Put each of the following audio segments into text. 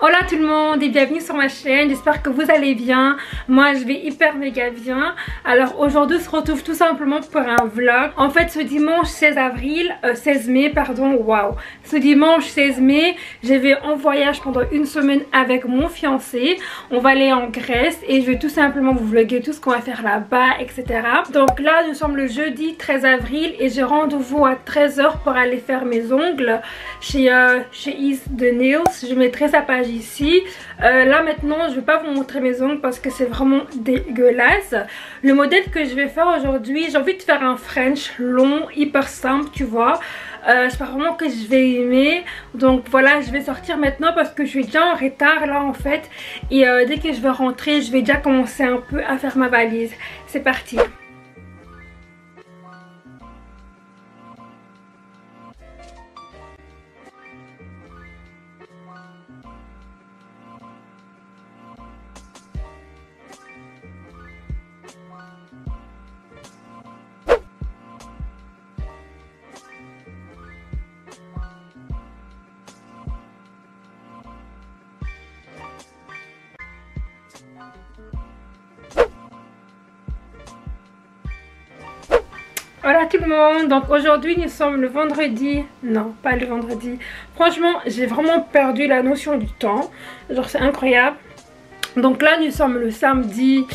Hola tout le monde et bienvenue sur ma chaîne, j'espère que vous allez bien. Moi je vais hyper méga bien. Alors aujourd'hui on se retrouve tout simplement pour un vlog. En fait ce dimanche 16 mai pardon, waouh. Ce dimanche 16 mai, je vais en voyage pendant une semaine avec mon fiancé. On va aller en Grèce et je vais tout simplement vous vlogger tout ce qu'on va faire là-bas, etc. Donc là nous sommes le jeudi 13 avril et j'ai rendez-vous à 13 h pour aller faire mes ongles chez Is The Nails. Je mettrai sa page ici. Là maintenant je vais pas vous montrer mes ongles parce que c'est vraiment dégueulasse. Le modèle que je vais faire aujourd'hui, j'ai envie de faire un French long, hyper simple, tu vois. J'espère vraiment que je vais aimer. Donc voilà, je vais sortir maintenant parce que je suis déjà en retard là en fait. Et dès que je vais rentrer, je vais déjà commencer un peu à faire ma valise. C'est parti. Voilà tout le monde, donc aujourd'hui nous sommes le vendredi, non pas le vendredi, franchement j'ai vraiment perdu la notion du temps, genre c'est incroyable. Donc là nous sommes le samedi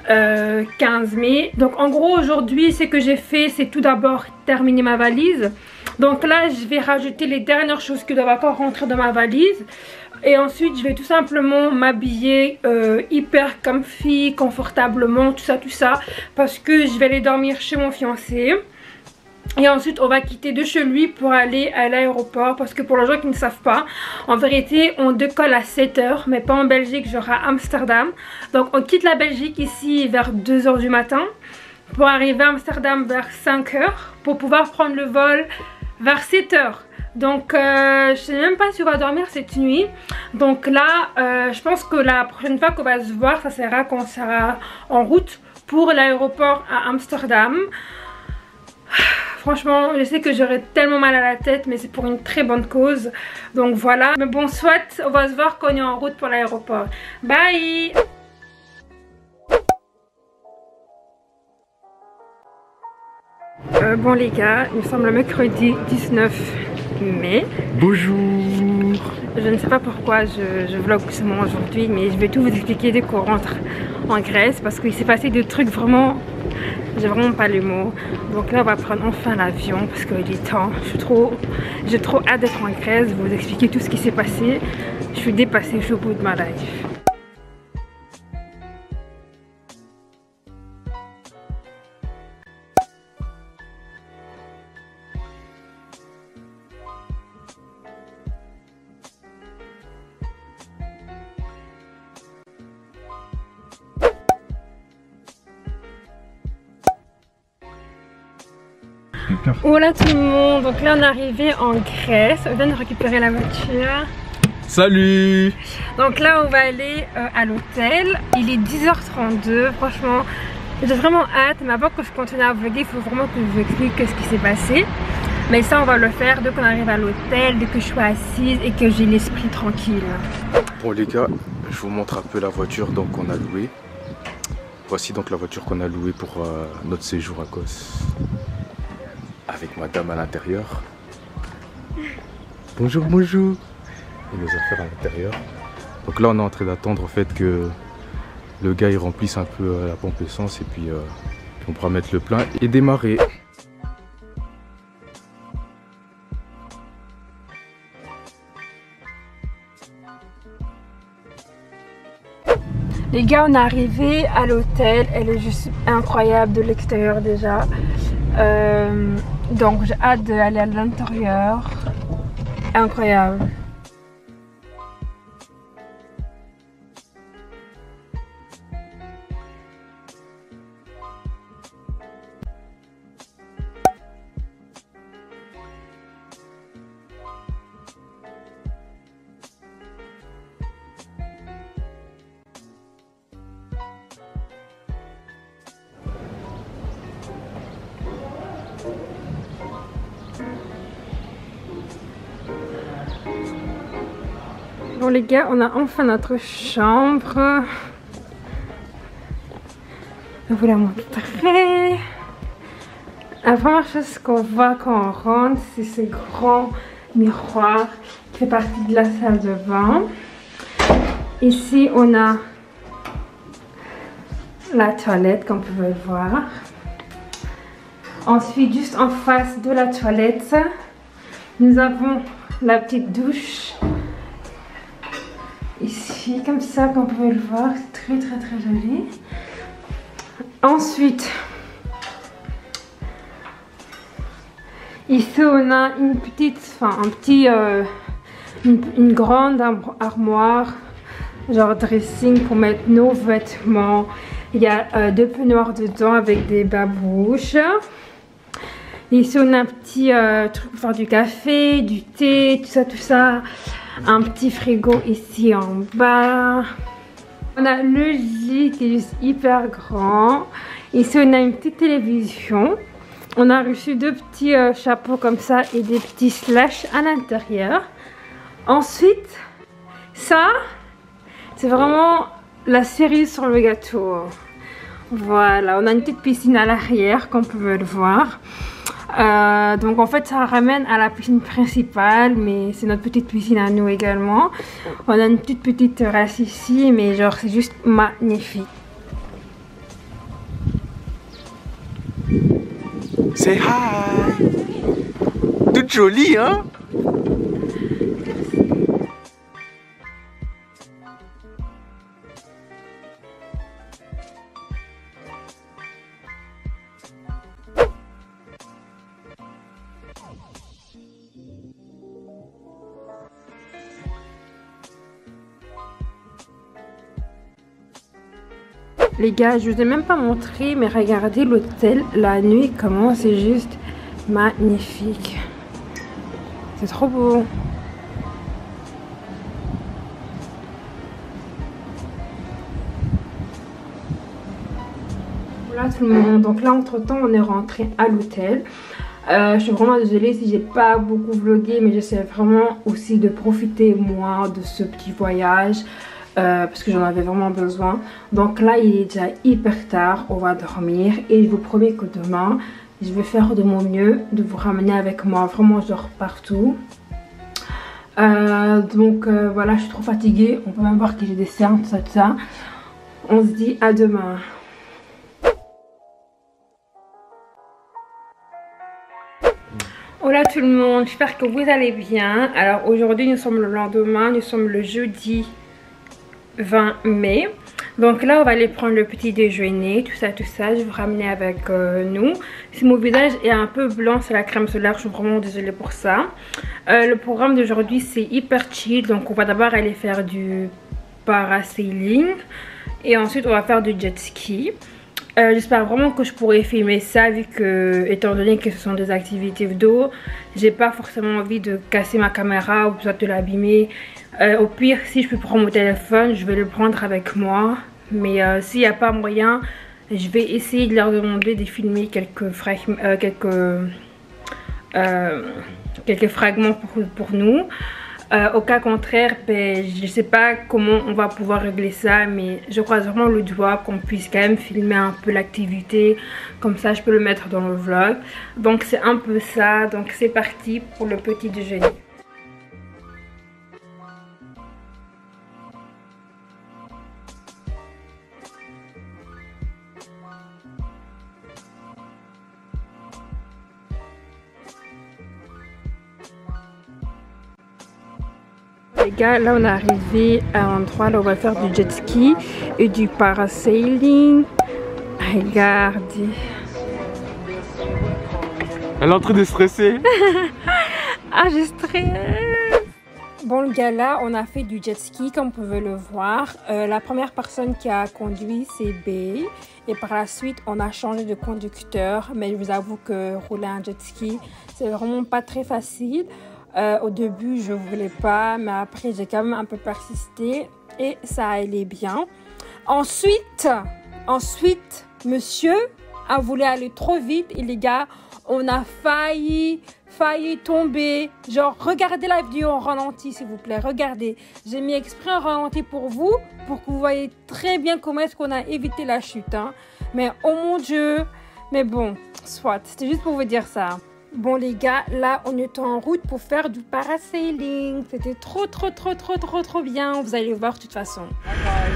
15 mai, donc en gros aujourd'hui ce que j'ai fait c'est tout d'abord terminer ma valise. Donc là je vais rajouter les dernières choses qui doivent encore rentrer dans ma valise. Et ensuite je vais tout simplement m'habiller hyper comfy, confortablement, tout ça. Parce que je vais aller dormir chez mon fiancé. Et ensuite on va quitter de chez lui pour aller à l'aéroport. Parce que pour les gens qui ne savent pas, en vérité on décolle à 7 h. Mais pas en Belgique, genre à Amsterdam. Donc on quitte la Belgique ici vers 2 h du matin. Pour arriver à Amsterdam vers 5 h. Pour pouvoir prendre le vol vers 7 h. Donc je sais même pas si on va dormir cette nuit. Donc là je pense que la prochaine fois qu'on va se voir, ça sera quand on sera en route pour l'aéroport à Amsterdam. Franchement je sais que j'aurai tellement mal à la tête, mais c'est pour une très bonne cause. Donc voilà, mais bon soit, on va se voir quand on est en route pour l'aéroport. Bye. Bon les gars, nous sommes le mercredi 19 mai. Bonjour. Je ne sais pas pourquoi je vlog seulement aujourd'hui, mais je vais tout vous expliquer dès qu'on rentre en Grèce parce qu'il s'est passé des trucs vraiment, j'ai vraiment pas les mots. Donc là on va prendre enfin l'avion parce qu'il est temps. J'ai trop hâte d'être en Grèce, vous expliquer tout ce qui s'est passé. Je suis dépassée, je suis au bout de ma life. Voilà tout le monde, donc là on est arrivé en Grèce, on vient de récupérer la voiture. Salut. Donc là on va aller à l'hôtel, il est 10 h 32, franchement j'ai vraiment hâte, mais avant que je continue à vlogger il faut vraiment que je vous explique ce qui s'est passé. Mais ça on va le faire dès qu'on arrive à l'hôtel, dès que je suis assise et que j'ai l'esprit tranquille. Bon les gars, je vous montre un peu la voiture donc qu'on a louée. Voici donc la voiture qu'on a louée pour notre séjour à Kos. Avec madame à l'intérieur. Bonjour, bonjour. Et nos affaires à l'intérieur. Donc là on est en train d'attendre en fait que le gars il remplisse un peu la pompe essence et puis on pourra mettre le plein et démarrer. Les gars on est arrivé à l'hôtel, elle est juste incroyable de l'extérieur déjà. Donc j'ai hâte d'aller à l'intérieur. Incroyable. Bon les gars, on a enfin notre chambre. Je vous la montrerai. La première chose qu'on voit quand on rentre, c'est ce grand miroir qui fait partie de la salle de bain. Ici, on a la toilette, comme vous pouvez le voir. Ensuite, juste en face de la toilette, nous avons la petite douche. Ici, comme ça, comme vous pouvez le voir, c'est très joli. Ensuite, ici on a une petite, une grande armoire, genre dressing pour mettre nos vêtements. Il y a deux peignoirs dedans avec des babouches. Ici on a un petit truc pour faire du café, du thé, tout ça. Un petit frigo ici en bas. On a le lit qui est juste hyper grand. Ici on a une petite télévision. On a reçu deux petits chapeaux comme ça et des petits slash à l'intérieur. Ensuite, ça, c'est vraiment la cerise sur le gâteau. Voilà, on a une petite piscine à l'arrière comme vous pouvez le voir. Donc en fait ça ramène à la piscine principale, mais c'est notre petite piscine à nous également. On a une petite terrasse ici, mais genre c'est juste magnifique. Say hi. Toute jolie, hein? Les gars, je vous ai même pas montré, mais regardez l'hôtel la nuit, comment c'est juste magnifique. C'est trop beau. Voilà tout le monde. Donc là, entre temps, on est rentré à l'hôtel. Je suis vraiment désolée si j'ai pas beaucoup vlogué, mais j'essaie vraiment aussi de profiter moi de ce petit voyage. Parce que j'en avais vraiment besoin. Donc là il est déjà hyper tard, on va dormir et je vous promets que demain je vais faire de mon mieux de vous ramener avec moi, vraiment genre partout. Donc voilà, je suis trop fatiguée, on peut même voir que j'ai des cernes, tout ça. On se dit à demain. Hola tout le monde, j'espère que vous allez bien. Alors aujourd'hui nous sommes le lendemain, nous sommes le jeudi 20 mai. Donc là on va aller prendre le petit déjeuner, tout ça, je vais vous ramener avec nous. Si mon visage est un peu blanc, c'est la crème solaire, je suis vraiment désolée pour ça. Le programme d'aujourd'hui c'est hyper chill, donc on va d'abord aller faire du parasailing et ensuite on va faire du jet ski. J'espère vraiment que je pourrai filmer ça, vu que, étant donné que ce sont des activités d'eau, j'ai pas forcément envie de casser ma caméra ou peut-être de l'abîmer. Au pire, si je peux prendre mon téléphone, je vais le prendre avec moi. Mais s'il n'y a pas moyen, je vais essayer de leur demander de filmer quelques fragments pour nous. Au cas contraire, ben, je ne sais pas comment on va pouvoir régler ça, mais je croise vraiment le doigt qu'on puisse quand même filmer un peu l'activité. Comme ça, je peux le mettre dans le vlog. Donc c'est un peu ça. Donc c'est parti pour le petit déjeuner. Les gars, là on est arrivé à un endroit là on va faire du jet ski et du parasailing. Regardez. Elle est en train de stresser. Ah, je stresse. Bon les gars, là on a fait du jet ski comme vous pouvez le voir. La première personne qui a conduit c'est Bay. Et par la suite on a changé de conducteur. Mais je vous avoue que rouler un jet ski c'est vraiment pas très facile. Au début je voulais pas, mais après j'ai quand même un peu persisté et ça allait bien. Ensuite monsieur a voulu aller trop vite et les gars, on a failli failli tomber. Genre, regardez la vidéo en ralenti, s'il vous plaît. Regardez. J'ai mis exprès en ralenti pour vous, pour que vous voyez très bien comment est-ce qu'on a évité la chute. Hein. Mais oh mon Dieu. Mais bon, soit. C'était juste pour vous dire ça. Bon les gars, là on est en route pour faire du parasailing. C'était trop bien. Vous allez voir de toute façon. Bye bye.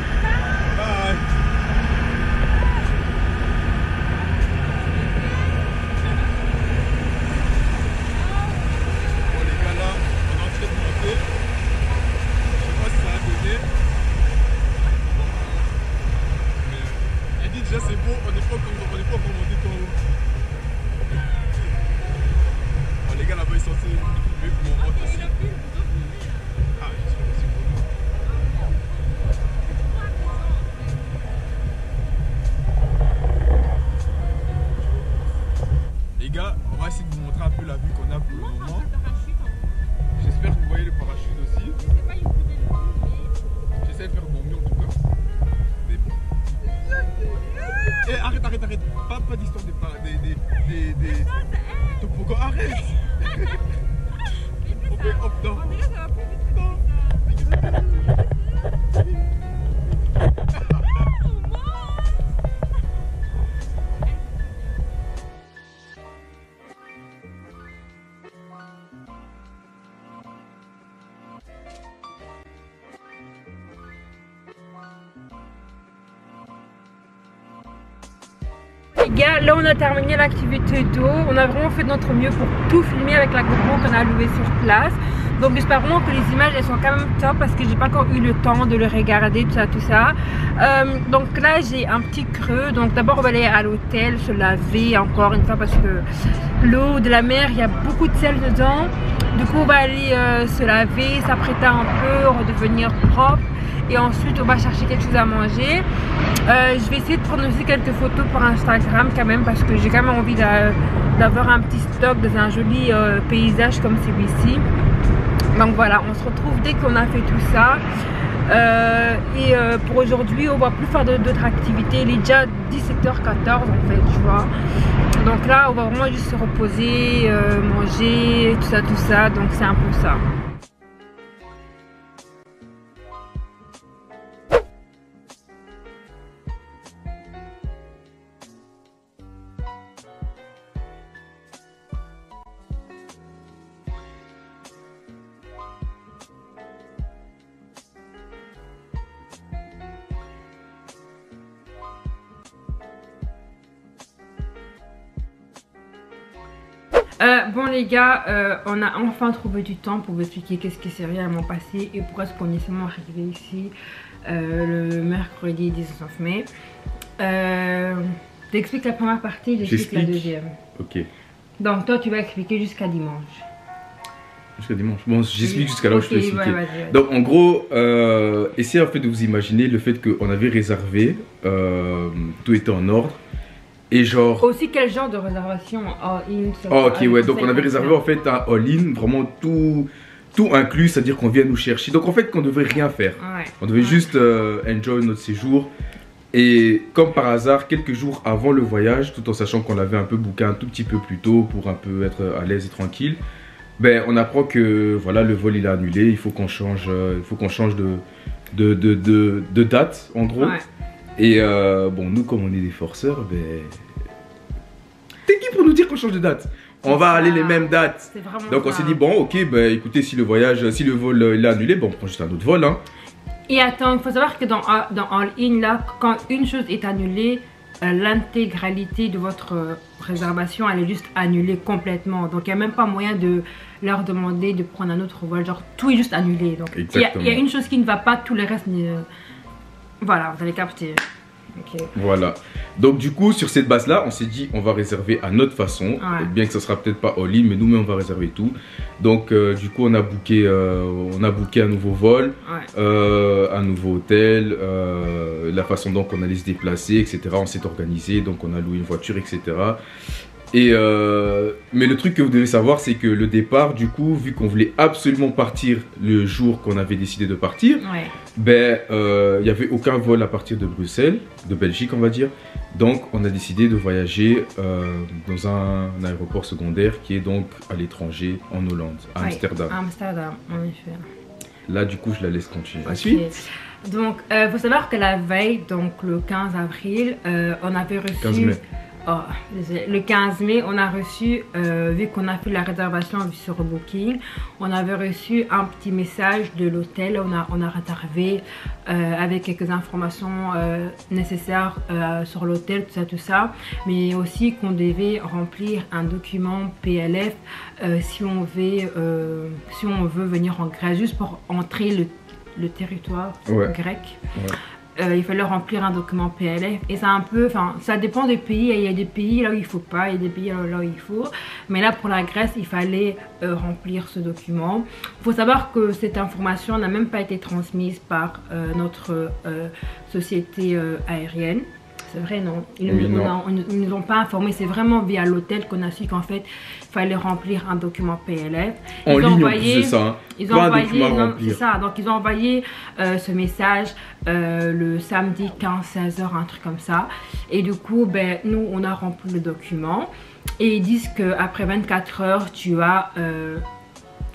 Bon les gars, là on est en train de monter. Je sais pas si ça a donné. Mais elle dit déjà c'est beau, on n'est pas encore monté tout en haut. Les gars là-bas ils sont censés filmer pour on monte aussi. Ah j'espère aussi pour nous. Les gars, on va essayer de vous montrer un peu la vue qu'on a pour le moment. J'espère que vous voyez le parachute aussi. J'essaie de faire de mon mieux en tout cas. Mais bon. Eh arrête. Pas d'histoire des toboggans, arrête. Hop, non. Les gars, là on a terminé l'activité d'eau. On a vraiment fait de notre mieux pour tout filmer avec la GoPro qu'on a louée sur place. Donc j'espère vraiment que les images elles sont quand même top parce que j'ai pas encore eu le temps de le regarder, tout ça. Donc là j'ai un petit creux. Donc d'abord on va aller à l'hôtel se laver encore une fois parce que l'eau de la mer il y a beaucoup de sel dedans. Du coup on va aller se laver, s'apprêter un peu, redevenir propre. Et ensuite on va chercher quelque chose à manger. Je vais essayer de prendre aussi quelques photos pour Instagram quand même parce que j'ai quand même envie d'avoir un petit stock dans un joli paysage comme celui-ci. Donc voilà, on se retrouve dès qu'on a fait tout ça. Pour aujourd'hui on va plus faire d'autres activités. Il est déjà 17h14 en fait, tu vois. Donc là on va vraiment juste se reposer, manger, tout ça. Donc c'est un peu ça. Bon les gars, on a enfin trouvé du temps pour vous expliquer qu'est-ce qui s'est réellement passé et pourquoi est-ce qu'on est seulement arrivé ici le mercredi 19 mai. J'explique la première partie, j'explique la deuxième. Ok. Donc toi tu vas expliquer jusqu'à dimanche. Jusqu'à dimanche. Bon, j'explique jusqu'à là où je te l'ai expliqué. Ouais, donc en gros, essayez en fait de vous imaginer le fait qu'on avait réservé, tout était en ordre. Et genre... Aussi quel genre de réservation all-in? Oh, ok, ouais, donc on avait réservé en fait un all-in, vraiment tout inclus, c'est-à-dire qu'on vient nous chercher. Donc en fait qu'on ne devait rien faire. Ouais. On devait juste enjoy notre séjour. Et comme par hasard, quelques jours avant le voyage, tout en sachant qu'on l'avait un peu booké un tout petit peu plus tôt pour un peu être à l'aise et tranquille, ben on apprend que voilà, le vol il est annulé, il faut qu'on change, de date en gros. Ouais. Et bon, nous comme on est des forceurs, ben... T'es qui pour nous dire qu'on change de date? On va aller les mêmes dates. Donc on s'est dit bon ok, ben écoutez, si le vol il est annulé, bon on prend juste un autre vol hein. Et attends, il faut savoir que dans All-in là, quand une chose est annulée, l'intégralité de votre réservation elle est juste annulée complètement. Donc il n'y a même pas moyen de leur demander de prendre un autre vol, genre tout est juste annulé. Donc il y a une chose qui ne va pas, tout le reste voilà, vous allez capter. Okay. Voilà, donc du coup sur cette base là on s'est dit on va réserver à notre façon, ouais. Bien que ça sera peut-être pas all-in mais nous-mêmes on va réserver tout. Donc du coup on a booké un nouveau vol, ouais. Un nouveau hôtel, la façon dont on allait se déplacer, etc. On s'est organisé, donc on a loué une voiture, etc. Et mais le truc que vous devez savoir, c'est que le départ, du coup, vu qu'on voulait absolument partir le jour qu'on avait décidé de partir, ben il n'y avait aucun vol à partir de Bruxelles, de Belgique on va dire. Donc on a décidé de voyager dans un aéroport secondaire qui est donc à l'étranger, en Hollande, à Amsterdam. À Amsterdam, en effet. Là du coup je la laisse continuer. Ensuite, donc faut savoir que la veille, donc le 15 avril, on avait reçu... 15 mai. Oh, le 15 mai, on a reçu, vu qu'on a fait la réservation sur Booking, on avait reçu un petit message de l'hôtel. On a réservé avec quelques informations nécessaires sur l'hôtel, tout ça. Mais aussi qu'on devait remplir un document PLF si on veut venir en Grèce, juste pour entrer le territoire grec. Il fallait remplir un document PLF et c'est un peu, enfin ça dépend des pays. Il y a des pays là où il faut pas, il y a des pays là où il faut, mais là pour la Grèce il fallait remplir ce document. Il faut savoir que cette information n'a même pas été transmise par notre société aérienne. C'est vrai, non? Ils ne nous ont pas informés. C'est vraiment via l'hôtel qu'on a su qu'en fait, il fallait remplir un document PLF. En ligne, c'est ça. Hein. Ils ont envoyé, c'est ça. Donc, ils ont envoyé ce message le samedi 15-16h, un truc comme ça. Et du coup, ben, nous, on a rempli le document. Et ils disent qu'après 24 heures, tu as...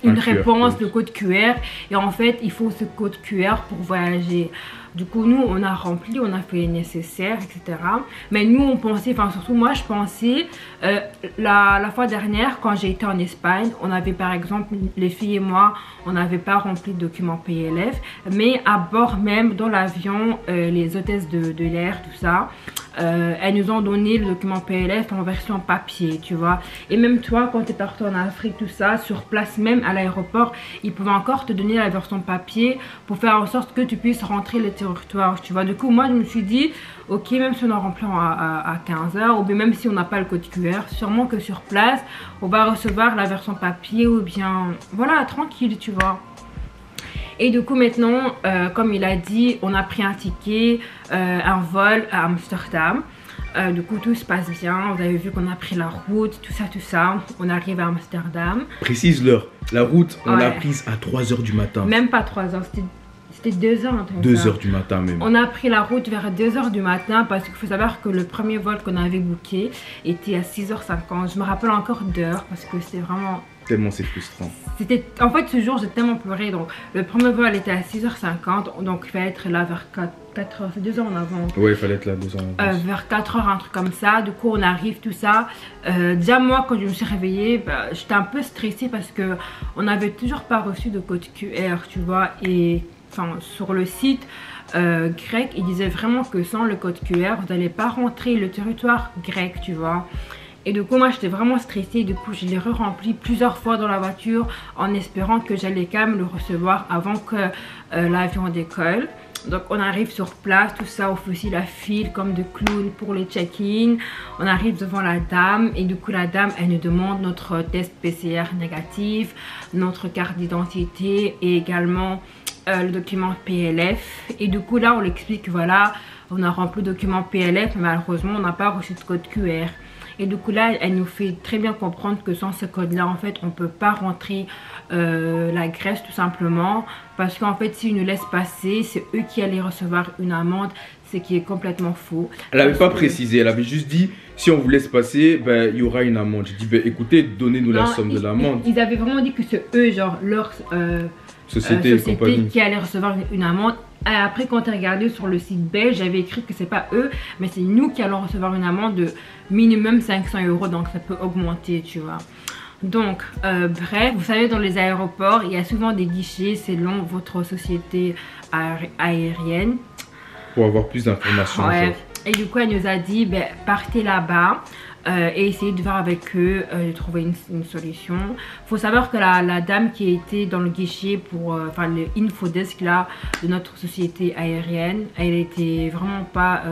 une réponse, le code QR, et en fait il faut ce code QR pour voyager. Du coup nous on a rempli, on a fait le nécessaire, etc. Mais nous on pensait, enfin surtout moi je pensais, la fois dernière quand j'ai été en Espagne, on avait par exemple, les filles et moi, on n'avait pas rempli de document PLF, mais à bord même dans l'avion, les hôtesses de l'air, tout ça, elles nous ont donné le document PLF en version papier, tu vois. Et même toi quand tu es parti en Afrique, tout ça, sur place même à l'aéroport, ils pouvaient encore te donner la version papier pour faire en sorte que tu puisses rentrer le territoire, tu vois. Du coup moi je me suis dit ok, même si on en remplit à 15h ou bien même si on n'a pas le code QR, sûrement que sur place on va recevoir la version papier ou bien voilà, tranquille, tu vois. Et du coup maintenant, comme il a dit, on a pris un ticket, un vol à Amsterdam. Du coup tout se passe bien, vous avez vu qu'on a pris la route, tout ça. On arrive à Amsterdam. Précise l'heure, la route on l'a prise à 3h du matin. Même pas 3h, c'était 2h. 2h du matin même. On a pris la route vers 2h du matin parce qu'il faut savoir que le premier vol qu'on avait booké était à 6h50. Je me rappelle encore d'heure parce que c'était vraiment... Tellement c'est frustrant. En fait ce jour j'ai tellement pleuré. Donc le premier vol était à 6h50, donc il fallait être là vers 4h, c'est 2 heures en avant. Ouais, il fallait être là 2 heures en avant. Vers 4h, un truc comme ça. Du coup on arrive, tout ça. Déjà moi quand je me suis réveillée, bah, j'étais un peu stressée parce que on n'avait toujours pas reçu de code QR, tu vois. Et enfin sur le site grec, il disait vraiment que sans le code QR vous n'allez pas rentrer le territoire grec, tu vois. Et du coup moi j'étais vraiment stressée. Du coup je l'ai re-rempli plusieurs fois dans la voiture en espérant que j'allais quand même le recevoir avant que l'avion décolle. Donc on arrive sur place, tout ça, on fait aussi la file comme de clown pour les check-in. On arrive devant la dame et du coup la dame elle nous demande notre test PCR négatif, notre carte d'identité et également le document PLF. Et du coup là on l'explique, voilà, on a rempli le document PLF mais malheureusement on n'a pas reçu de code QR. Et du coup là elle nous fait très bien comprendre que sans ce code là en fait on peut pas rentrer la Grèce tout simplement, parce qu'en fait s'ils nous laissent passer c'est eux qui allaient recevoir une amende, ce qui est complètement faux. Elle n'avait pas précisé, elle avait juste dit si on vous laisse passer ben il y aura une amende. J'ai dit ben écoutez, donnez-nous la somme de l'amende. Ils avaient vraiment dit que c'est eux, genre leur société qui allait recevoir une amende. Après quand tu as regardé sur le site belge, j'avais écrit que c'est pas eux mais c'est nous qui allons recevoir une amende de minimum 500 €, donc ça peut augmenter, tu vois. Donc bref, vous savez dans les aéroports il y a souvent des guichets selon votre société aérienne pour avoir plus d'informations. Et du coup elle nous a dit ben, partez là-bas et essayez de voir avec eux, de trouver une solution. Faut savoir que la dame qui était dans le guichet pour enfin le infodesk là de notre société aérienne, elle était vraiment pas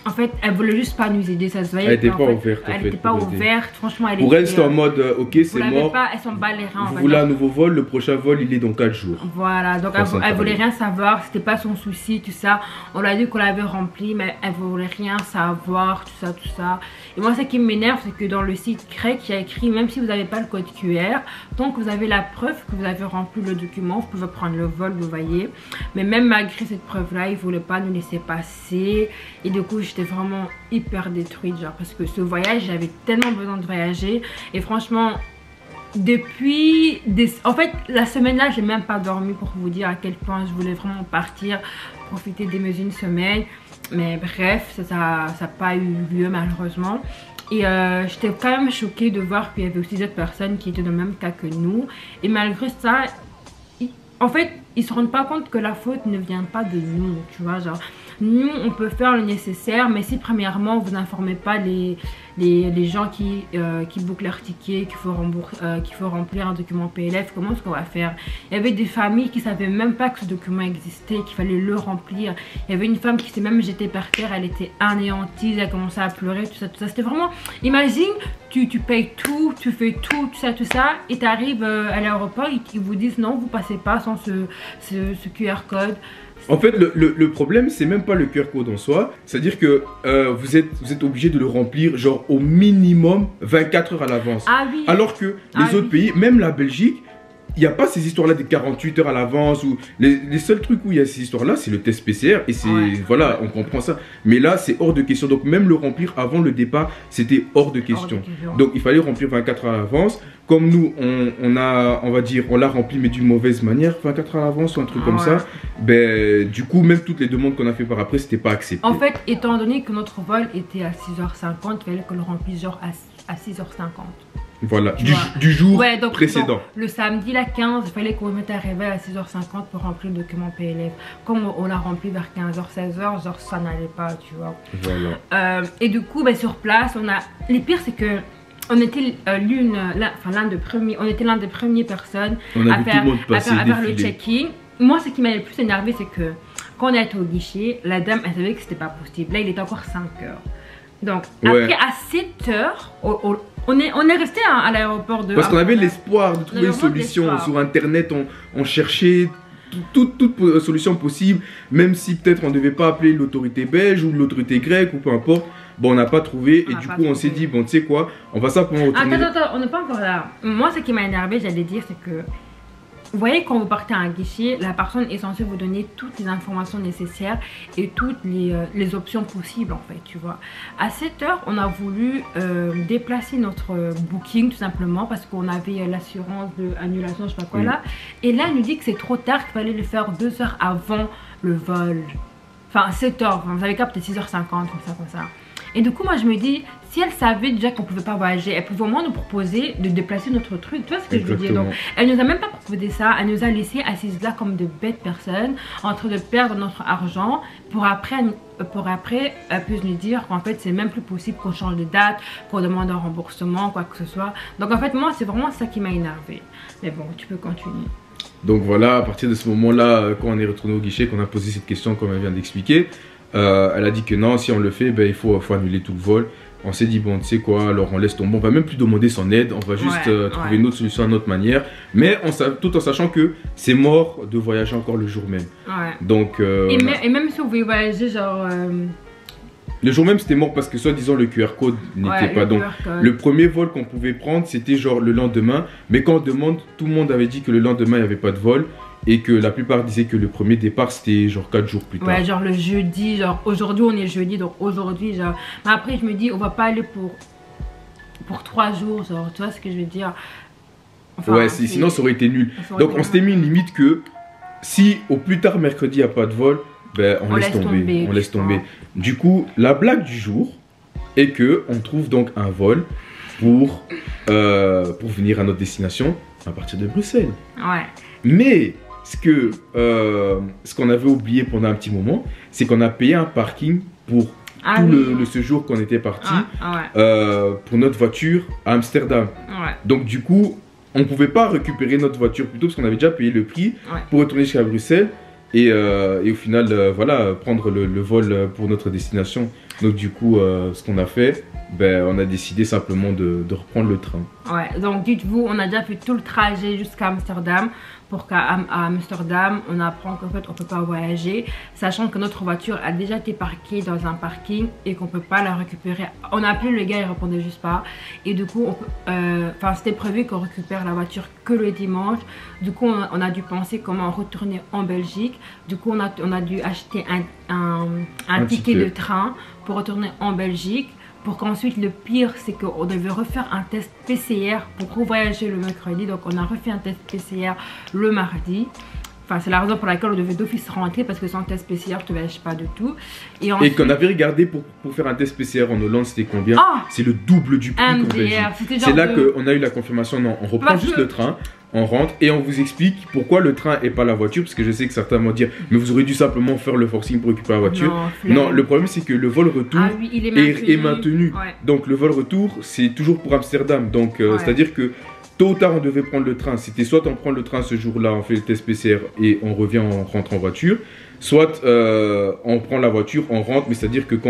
En fait, elle voulait juste pas nous aider, ça se voyait. Elle n'était pas ouverte. Elle n'était pas ouverte, franchement. Elle pour elle, c'était en mode, ok, c'est mort. Elles sont bas les reins. Vous voulez un nouveau vol, le prochain vol, il est dans 4 jours. Voilà, donc elle voulait rien savoir, c'était pas son souci, tout ça. On l'a dit qu'on l'avait rempli, mais elle voulait rien savoir, tout ça, tout ça. Et moi, ce qui m'énerve, c'est que dans le site grec, il y a écrit, même si vous n'avez pas le code QR, tant que vous avez la preuve que vous avez rempli le document, vous pouvez prendre le vol, vous voyez. Mais même malgré cette preuve-là, ils ne voulaient pas nous laisser passer. Et du coup, j'étais vraiment hyper détruite, genre, parce que ce voyage, j'avais tellement besoin de voyager. Et franchement, en fait, la semaine-là, j'ai même pas dormi pour vous dire à quel point je voulais vraiment partir, profiter de mes une semaine. Mais bref, ça n'a pas eu lieu malheureusement. Et j'étais quand même choquée de voir qu'il y avait aussi d'autres personnes qui étaient dans le même cas que nous. Et malgré ça, en fait, ils se rendent pas compte que la faute ne vient pas de nous, tu vois, genre. Nous, on peut faire le nécessaire, mais si premièrement, vous n'informez pas les gens qui bouclent leur ticket, qu'il faut remplir un document PLF, comment est-ce qu'on va faire? Il y avait des familles qui ne savaient même pas que ce document existait, qu'il fallait le remplir. Il y avait une femme qui s'est même jetée par terre, elle était anéantie, elle a commencé à pleurer, tout ça, tout ça. C'était vraiment, imagine, tu payes tout, tu fais tout ça, et tu arrives à l'aéroport, ils vous disent non, vous passez pas sans ce QR code. En fait, le problème, c'est même pas le QR code en soi. C'est-à-dire que vous êtes obligé de le remplir genre au minimum 24 heures à l'avance. Ah oui. Alors que les autres pays, même la Belgique, il n'y a pas ces histoires-là de 48 heures à l'avance. Les seuls trucs où il y a ces histoires-là, c'est le test PCR. Et c'est voilà, on comprend ça. Mais là, c'est hors de question. Donc même le remplir avant le départ, c'était hors de question. Donc il fallait remplir 24 heures à l'avance. Comme nous, on l'a rempli, mais d'une mauvaise manière, 24 heures à l'avance ou un truc comme ça. Ben, du coup, même toutes les demandes qu'on a fait par après, c'était pas accepté. En fait, étant donné que notre vol était à 6h50, il fallait qu'on le remplisse genre à 6h50. Voilà, du jour précédent. Donc, le samedi, la 15, il fallait qu'on mette un réveil à 6h50 pour remplir le document PLF. Comme on l'a rempli vers 15h, 16h, genre ça n'allait pas, tu vois. Voilà. Et du coup, ben, sur place, les pires, c'est que on était l'un des premiers personnes à faire le check-in. Moi, ce qui m'a le plus énervé, c'est que quand on a été au guichet, la dame, elle savait que c'était pas possible. Là, il était encore 5 heures. Donc, après, à 7 heures, on est resté à l'aéroport de... Parce qu'on avait l'espoir de trouver une solution. Sur Internet, on cherchait toute solution possible. Même si peut-être on ne devait pas appeler l'autorité belge ou l'autorité grecque ou peu importe. Bon, on n'a pas trouvé. Et du coup, on s'est dit, bon, tu sais quoi, on va simplement retourner... Attends, on n'est pas encore là. Moi, ce qui m'a énervé, j'allais dire, c'est que... Vous voyez, quand vous partez à un guichet, la personne est censée vous donner toutes les informations nécessaires et toutes les options possibles, en fait, tu vois. À 7 heures, on a voulu déplacer notre booking, tout simplement, parce qu'on avait l'assurance d'annulation, je sais pas quoi, là. Et là, elle nous dit que c'est trop tard, qu'il fallait le faire 2 heures avant le vol. Enfin, 7 heures, vous avez capté 6h50, comme ça. Et du coup, moi, je me dis, si elle savait déjà qu'on pouvait pas voyager, elle pouvait au moins nous proposer de déplacer notre truc. Tu vois ce que je veux dire? Donc, elle nous a même pas proposé ça. Elle nous a laissé assises là comme de bêtes personnes, en train de perdre notre argent pour après elle puisse nous dire qu'en fait, c'est même plus possible qu'on change de date, qu'on demande un remboursement, quoi que ce soit. Donc, en fait, moi, c'est vraiment ça qui m'a énervé. Mais bon, tu peux continuer. Donc voilà, à partir de ce moment-là, quand on est retourné au guichet, qu'on a posé cette question comme elle vient d'expliquer, elle a dit que non, si on le fait, ben, il faut annuler tout le vol. On s'est dit, bon, tu sais quoi, alors on laisse tomber, on va même plus demander son aide, on va juste trouver une autre solution à notre manière. Mais tout en sachant que c'est mort de voyager encore le jour même. Donc, et même si vous voulez voyager, genre... Le jour même, c'était mort parce que soi-disant le QR code n'était pas. Donc, le premier vol qu'on pouvait prendre, c'était genre le lendemain. Mais quand on demande, tout le monde avait dit que le lendemain, il n'y avait pas de vol. Et que la plupart disaient que le premier départ, c'était genre 4 jours plus tard. Ouais, genre le jeudi, genre aujourd'hui, on est jeudi, donc aujourd'hui, genre... Mais après, je me dis, on va pas aller pour 3 jours, genre, tu vois ce que je veux dire? Enfin, ouais, sinon ça aurait été nul. Donc, on s'était mis une limite que si au plus tard mercredi, il n'y a pas de vol, ben, on laisse tomber. On laisse tomber. Du coup, la blague du jour est que on trouve donc un vol pour venir à notre destination à partir de Bruxelles. Ouais. Mais ce qu'on avait oublié pendant un petit moment, c'est qu'on a payé un parking pour tout le séjour qu'on était parti pour notre voiture à Amsterdam. Donc du coup, on ne pouvait pas récupérer notre voiture plus tôt parce qu'on avait déjà payé le prix pour retourner jusqu'à Bruxelles et au final, voilà, prendre le vol pour notre destination. Donc du coup, ce qu'on a fait, ben, on a décidé simplement de reprendre le train. Ouais, donc dites-vous, on a déjà fait tout le trajet jusqu'à Amsterdam. Pour qu'à Amsterdam, on apprend qu'en fait on peut pas voyager, sachant que notre voiture a déjà été parquée dans un parking et qu'on peut pas la récupérer. On a appelé le gars, il répondait juste pas. Et du coup, c'était prévu qu'on récupère la voiture que le dimanche. Du coup, on a dû penser comment retourner en Belgique. Du coup, on a dû acheter un ticket de train pour retourner en Belgique. Pour qu'ensuite, le pire, c'est qu'on devait refaire un test PCR pour voyager le mercredi. Donc, on a refait un test PCR le mardi. Enfin, c'est la raison pour laquelle on devait d'office rentrer, parce que sans test PCR, tu ne voyages pas du tout. Et qu'on avait regardé pour faire un test PCR en Hollande, c'était combien? C'est le double du prix qu'en Belgique. C'est là qu'on a eu la confirmation. Non, on reprend juste le train, on rentre et on vous explique pourquoi le train et pas la voiture. Parce que je sais que certains vont dire, mais vous aurez dû simplement faire le forcing pour récupérer la voiture. Non, le problème c'est que le vol retour est maintenu. Ouais. Donc le vol retour, c'est toujours pour Amsterdam. Donc c'est-à-dire que tôt ou tard, on devait prendre le train. C'était soit on prend le train ce jour-là, on fait le test PCR et on revient, on rentre en voiture. Soit on prend la voiture, on rentre, mais c'est-à-dire que quand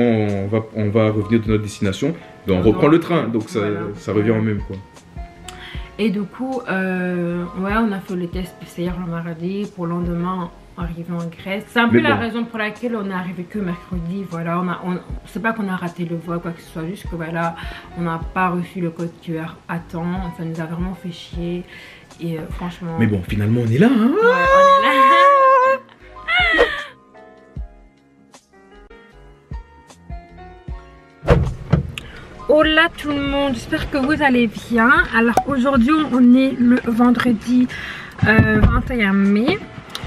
on va revenir de notre destination, ben on reprend le train. Donc ça revient au même, quoi. Et du coup, ouais, on a fait le test PCR le mardi. Pour le lendemain, arrivé en Grèce. C'est un peu la raison pour laquelle on est arrivé que mercredi. Voilà, c'est pas qu'on a raté le vol, quoi que ce soit, juste que voilà, on n'a pas reçu le code QR à temps. Ça nous a vraiment fait chier. Et franchement. Mais bon, finalement, on est là, hein. Ouais, on est là. Hola tout le monde, j'espère que vous allez bien. Alors aujourd'hui on est le vendredi 21 mai.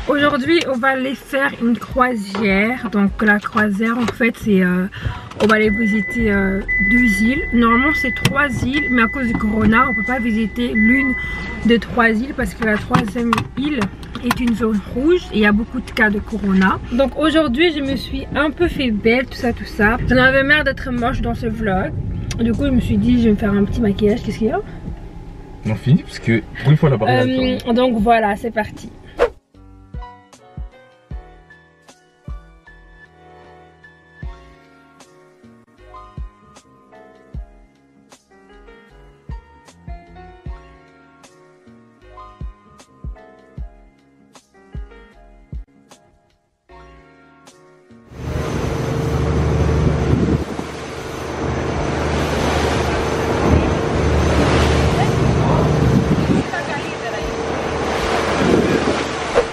Aujourd'hui on va aller faire une croisière. Donc la croisière en fait c'est on va aller visiter 2 îles. Normalement c'est 3 îles, mais à cause du corona on peut pas visiter l'une de 3 îles parce que la 3e île est une zone rouge et il y a beaucoup de cas de corona. Donc aujourd'hui je me suis un peu fait belle, tout ça. J'en avais marre d'être moche dans ce vlog. Du coup je me suis dit je vais me faire un petit maquillage. Qu'est-ce qu'il y a? On finit parce que pour une fois la barre. Donc voilà, c'est parti.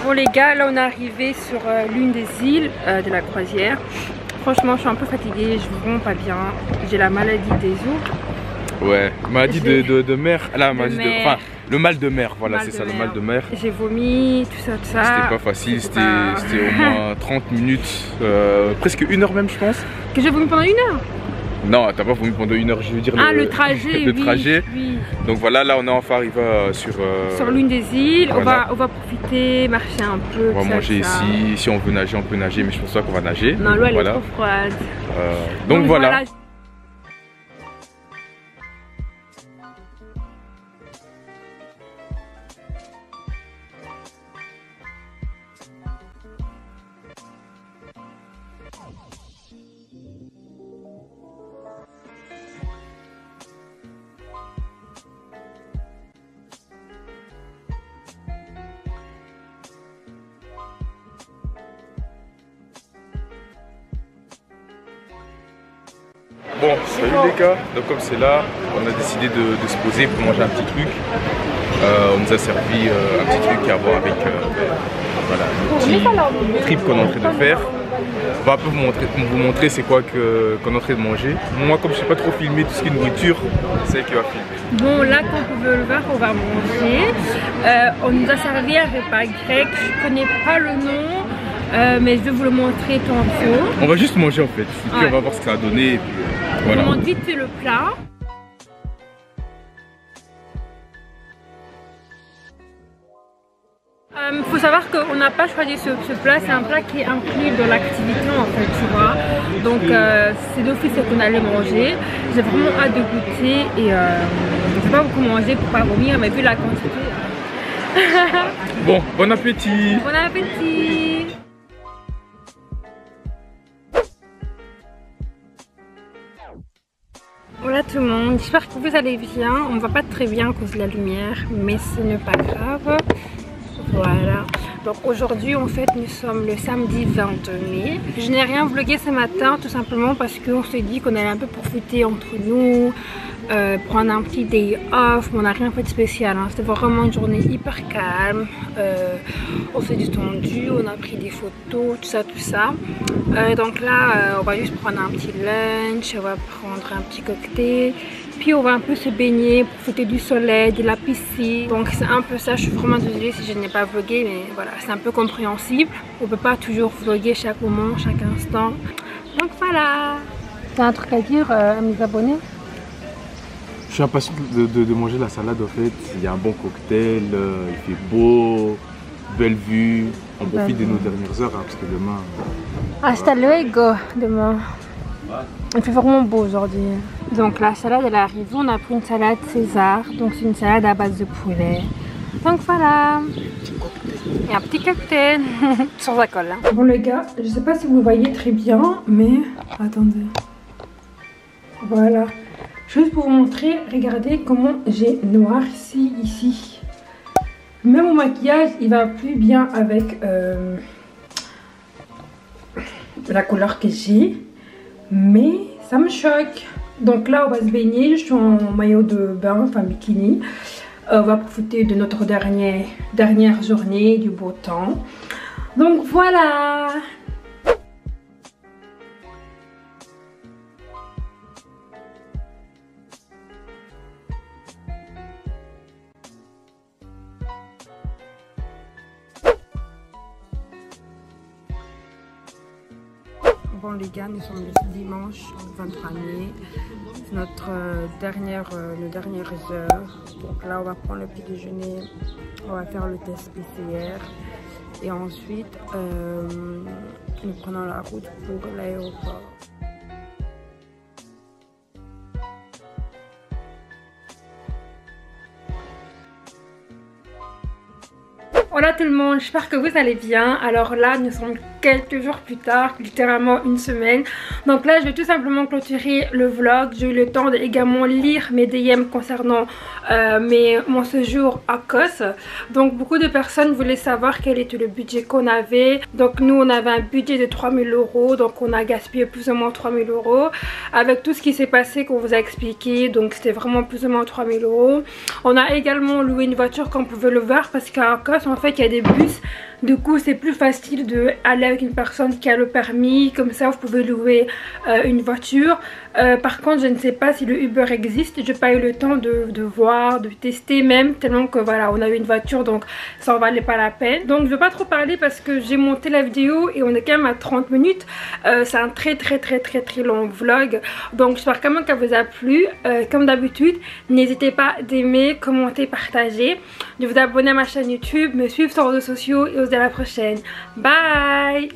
Bon les gars, là on est arrivé sur l'une des îles de la croisière. Franchement je suis un peu fatiguée, je vais vraiment pas bien. J'ai la maladie des os. Ouais, maladie de mer. Là, enfin, le mal de mer, voilà, c'est ça, le mal de mer. J'ai vomi, tout ça. C'était pas facile, c'était au moins 30 minutes, presque 1 heure même je pense. Que j'ai vomi pendant 1 heure? Non, t'as pas vomi pendant 1 heure, je veux dire le trajet. Le trajet. Oui. Donc voilà, là on est enfin arrivé sur l'une des îles. Voilà. On va profiter, marcher un peu. On va manger ici. Si on veut nager, on peut nager, mais je pense pas qu'on va nager. Non, l'eau elle est trop froide. Donc voilà. Bon, salut les gars, donc comme c'est là, on a décidé de se poser pour manger un petit truc. On nous a servi un petit truc à voir avec voilà, le petit trip qu'on est en train de faire. On va un peu vous montrer c'est quoi qu'on est en train de manger. Moi comme je sais pas trop filmer tout ce qui est nourriture, c'est elle qui va filmer. Bon là comme vous pouvez le voir on va manger. On nous a servi un repas grec, je connais pas le nom. Mais je vais vous le montrer tantôt. On va juste manger en fait, et puis on va voir ce que ça a donné. Et puis, voilà. On montre vite fait le plat. Faut savoir qu'on n'a pas choisi ce plat, c'est un plat qui est inclus dans l'activité en fait, tu vois. Donc c'est d'office qu'on allait manger. J'ai vraiment hâte de goûter et je ne vais pas beaucoup manger pour pas vomir, mais vu la quantité. Bon, bon appétit. Bon appétit. Voilà tout le monde, j'espère que vous allez bien. On ne va pas très bien à cause de la lumière, mais ce n'est pas grave. Voilà, donc aujourd'hui en fait nous sommes le samedi 20 mai. Je n'ai rien vlogué ce matin tout simplement parce qu'on s'est dit qu'on allait un peu profiter entre nous, prendre un petit day off, mais on n'a rien fait de spécial, hein. C'était vraiment une journée hyper calme, on s'est détendu, on a pris des photos, tout ça. Donc là on va juste prendre un petit lunch, on va prendre un petit cocktail. Puis on va un peu se baigner, profiter du soleil, de la piscine. Donc c'est un peu ça, je suis vraiment désolée si je n'ai pas vlogué, mais voilà, c'est un peu compréhensible. On peut pas toujours vloguer chaque moment, chaque instant. Donc voilà. T'as un truc à dire à mes abonnés? Je suis impatient de manger la salade en fait. Il y a un bon cocktail, il fait beau, belle vue. On profite de nos dernières heures hein, parce que demain... Hasta luego demain. Il fait vraiment beau aujourd'hui. Donc la salade elle est arrivée, on a pris une salade César, donc c'est une salade à base de poulet. Donc voilà. Et un petit cocktail sans alcool. Hein. Bon les gars, je sais pas si vous voyez très bien, mais attendez. Voilà. Juste pour vous montrer, regardez comment j'ai noirci ici. Même mon maquillage, il va plus bien avec la couleur que j'ai. Mais ça me choque. Donc là on va se baigner, je suis en maillot de bain, enfin bikini. On va profiter de notre dernière journée, du beau temps. Donc voilà. Bon les gars, nous sommes le dimanche 23 mai, c'est notre dernière heure. Donc là on va prendre le petit déjeuner, on va faire le test PCR et ensuite nous prenons la route pour l'aéroport. Voilà tout le monde, j'espère que vous allez bien. Alors là nous sommes quelques jours plus tard, littéralement une semaine. Donc là je vais tout simplement clôturer le vlog. J'ai eu le temps de également lire mes DM concernant mon séjour à Kos. Donc beaucoup de personnes voulaient savoir quel était le budget qu'on avait. Donc nous on avait un budget de 3000 €, donc on a gaspillé plus ou moins 3000 € avec tout ce qui s'est passé qu'on vous a expliqué. Donc c'était vraiment plus ou moins 3000 €. On a également loué une voiture qu'on pouvait le voir parce qu'à Kos en fait il y a des bus. Du coup c'est plus facile d'aller avec une personne qui a le permis, comme ça vous pouvez louer une voiture. Par contre je ne sais pas si le Uber existe, j'ai pas eu le temps de voir, de tester même, tellement que voilà on a eu une voiture donc ça en valait pas la peine. Donc je vais pas trop parler parce que j'ai monté la vidéo et on est quand même à 30 minutes. C'est un très long vlog, donc j'espère quand même qu'elle vous a plu. Comme d'habitude n'hésitez pas d'aimer, commenter, partager, de vous abonner à ma chaîne YouTube, me suivre sur les réseaux sociaux et on se dit à la prochaine. Bye.